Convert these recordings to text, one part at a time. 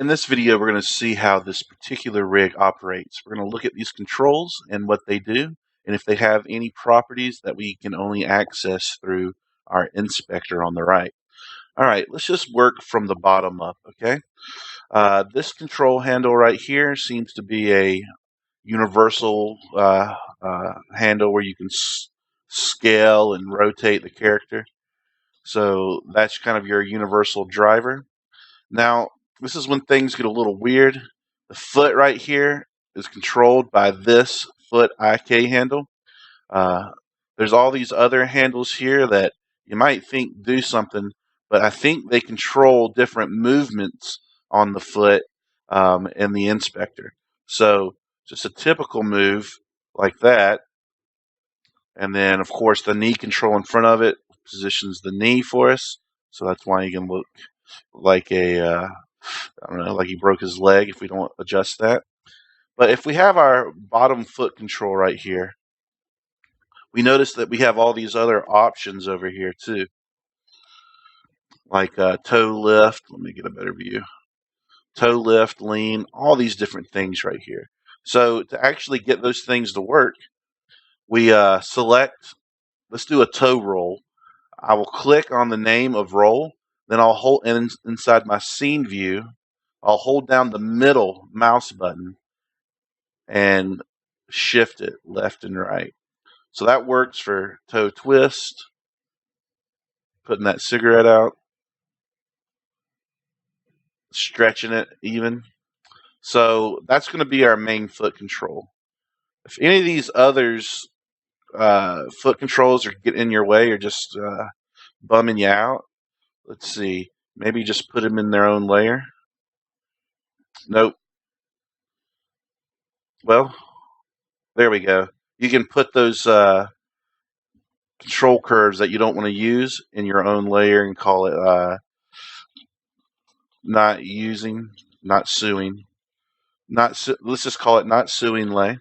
In this video, we're going to see how this particular rig operates. We're going to look at these controls and what they do, and if they have any properties that we can only access through our inspector on the right. All right, let's just work from the bottom up, okay? This control handle right here seems to be a universal handle where you can scale and rotate the character. So that's kind of your universal driver. Now, this is when things get a little weird. The foot right here is controlled by this foot IK handle. There's all these other handles here that you might think do something, but I think they control different movements on the foot in the inspector. So just a typical move like that. And then, of course, the knee control in front of it positions the knee for us. So that's why you can look like I don't know, like he broke his leg if we don't adjust that. But if we have our bottom foot control right here, we notice that we have all these other options over here too. Like toe lift, let me get a better view. Toe lift, lean, all these different things right here. So to actually get those things to work, we select, let's do a toe roll. I will click on the name of roll, then I'll hold inside my scene view, I'll hold down the middle mouse button and shift it left and right. So that works for toe twist, putting that cigarette out, stretching it even. So that's going to be our main foot control. If any of these others foot controls are getting in your way or just bumming you out, let's see, maybe just put them in their own layer. Nope. Well, there we go. You can put those control curves that you don't want to use in your own layer and call it not using, not suing. Let's just call it not suing lay.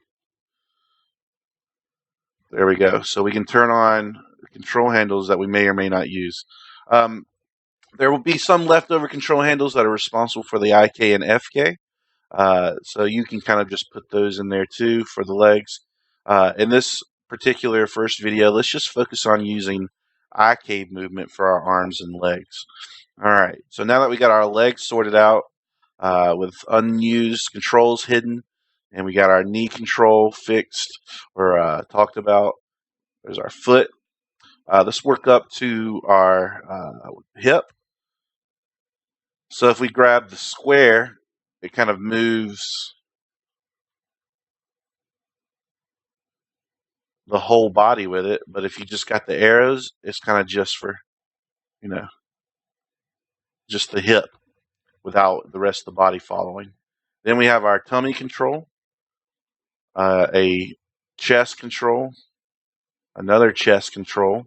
There we go. So we can turn on control handles that we may or may not use. There will be some leftover control handles that are responsible for the IK and FK. So you can kind of just put those in there too for the legs. In this particular first video, let's just focus on using IK movement for our arms and legs. All right, so now that we got our legs sorted out with unused controls hidden, and we got our knee control fixed or talked about, there's our foot. Let's work up to our hip. So if we grab the square, it kind of moves the whole body with it. But if you just got the arrows, it's kind of just for, just the hip without the rest of the body following. Then we have our tummy control, a chest control, another chest control,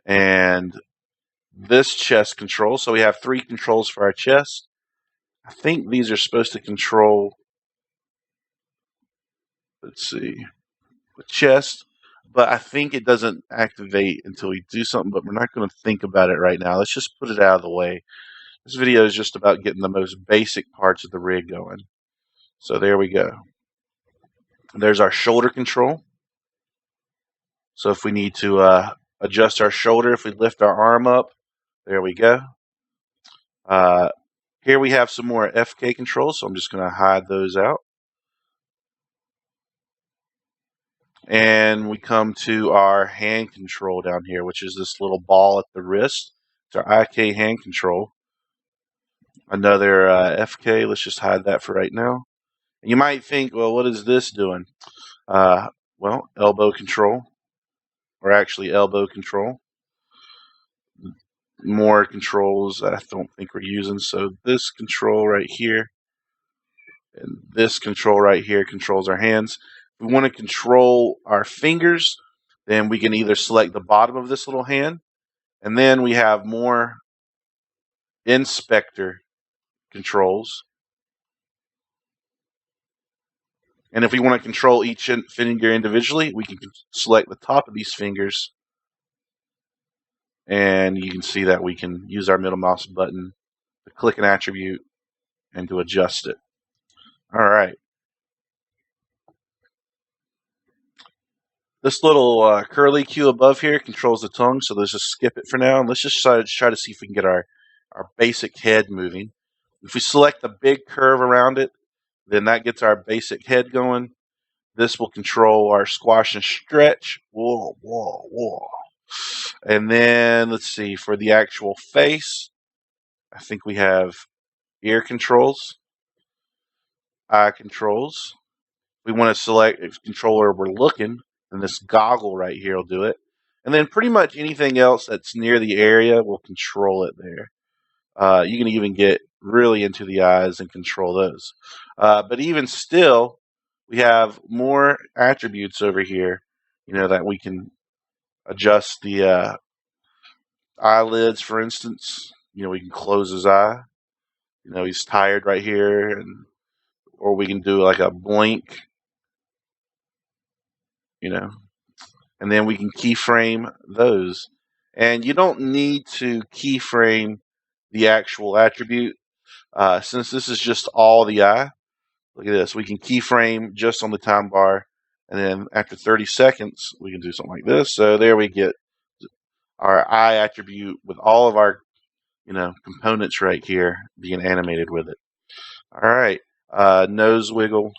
and this chest control. So we have 3 controls for our chest. I think these are supposed to control, let's see, the chest, but I think it doesn't activate until we do something, but we're not going to think about it right now. Let's just put it out of the way. This video is just about getting the most basic parts of the rig going. So there we go. There's our shoulder control. So if we need to adjust our shoulder, if we lift our arm up, there we go. Here we have some more FK controls, so I'm just going to hide those out. And we come to our hand control down here, which is this little ball at the wrist. It's our IK hand control. Another FK, let's just hide that for right now. And you might think, well, what is this doing? Well, elbow control, or actually elbow control. More controls I don't think we're using. So this control right here and this control right here controls our hands. If we want to control our fingers, then we can either select the bottom of this little hand, and then we have more inspector controls. And if we want to control each finger individually, we can select the top of these fingers, and you can see that we can use our middle mouse button to click an attribute and to adjust it. All right. This little curly Q above here controls the tongue, so let's just skip it for now. And let's just try to see if we can get our basic head moving. If we select the big curve around it, then that gets our basic head going. This will control our squash and stretch. Whoa, whoa, whoa. And then let's see, for the actual face, I think we have ear controls, eye controls. We want to select a controller we're looking, and this goggle right here will do it. And then pretty much anything else that's near the area will control it there. You can even get really into the eyes and control those. But even still, we have more attributes over here, that we can adjust the eyelids, for instance. We can close his eye. He's tired right here, or we can do like a blink, and then we can keyframe those. And you don't need to keyframe the actual attribute, since this is just all the eye. Look at this. We can keyframe just on the time bar, and then after 30 seconds, we can do something like this. So there we get our eye attribute with all of our, components right here being animated with it. All right. Nose wiggle.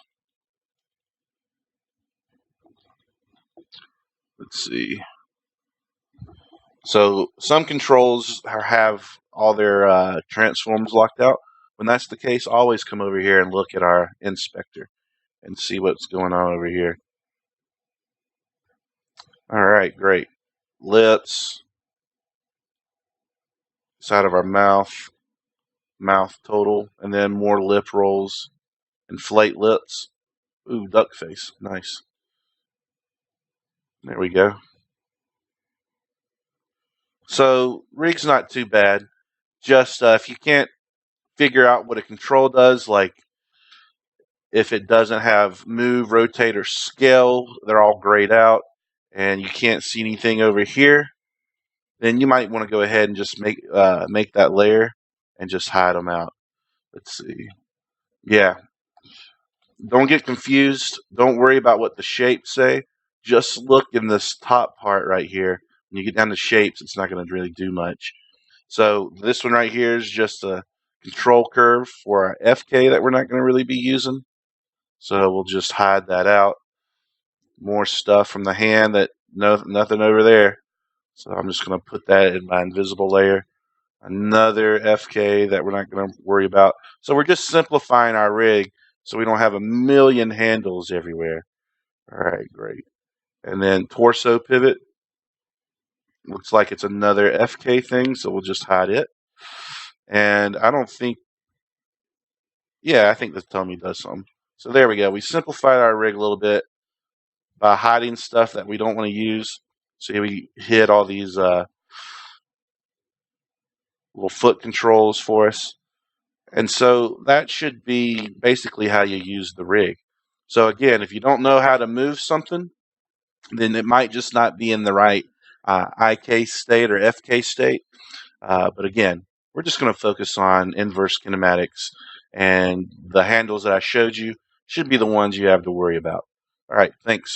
Let's see. So some controls have all their transforms locked out. When that's the case, always come over here and look at our inspector and see what's going on over here. All right, great. Lips, side of our mouth total, and then more lip rolls, inflate lips. Ooh, duck face, nice. There we go. So rig's not too bad. Just if you can't figure out what a control does, like if it doesn't have move, rotate, or scale, they're all grayed out, and you can't see anything over here, then you might want to go ahead and just make that layer and just hide them out. Let's see. Yeah. Don't get confused. Don't worry about what the shapes say. Just look in this top part right here. When you get down to shapes, it's not going to really do much. So this one right here is just a control curve for our FK that we're not going to really be using. So we'll just hide that out. More stuff from the hand that nothing over there. So I'm just going to put that in my invisible layer. Another FK that we're not going to worry about. So we're just simplifying our rig so we don't have a million handles everywhere. All right, great. And then torso pivot. Looks like it's another FK thing, so we'll just hide it. And I don't think, yeah, I think this tell me does something. So there we go. We simplified our rig a little bit by hiding stuff that we don't want to use. So we hid all these little foot controls for us. And so that should be basically how you use the rig. So again, if you don't know how to move something, then it might just not be in the right IK state or FK state. But again, we're just going to focus on inverse kinematics, and the handles that I showed you should be the ones you have to worry about. All right, thanks.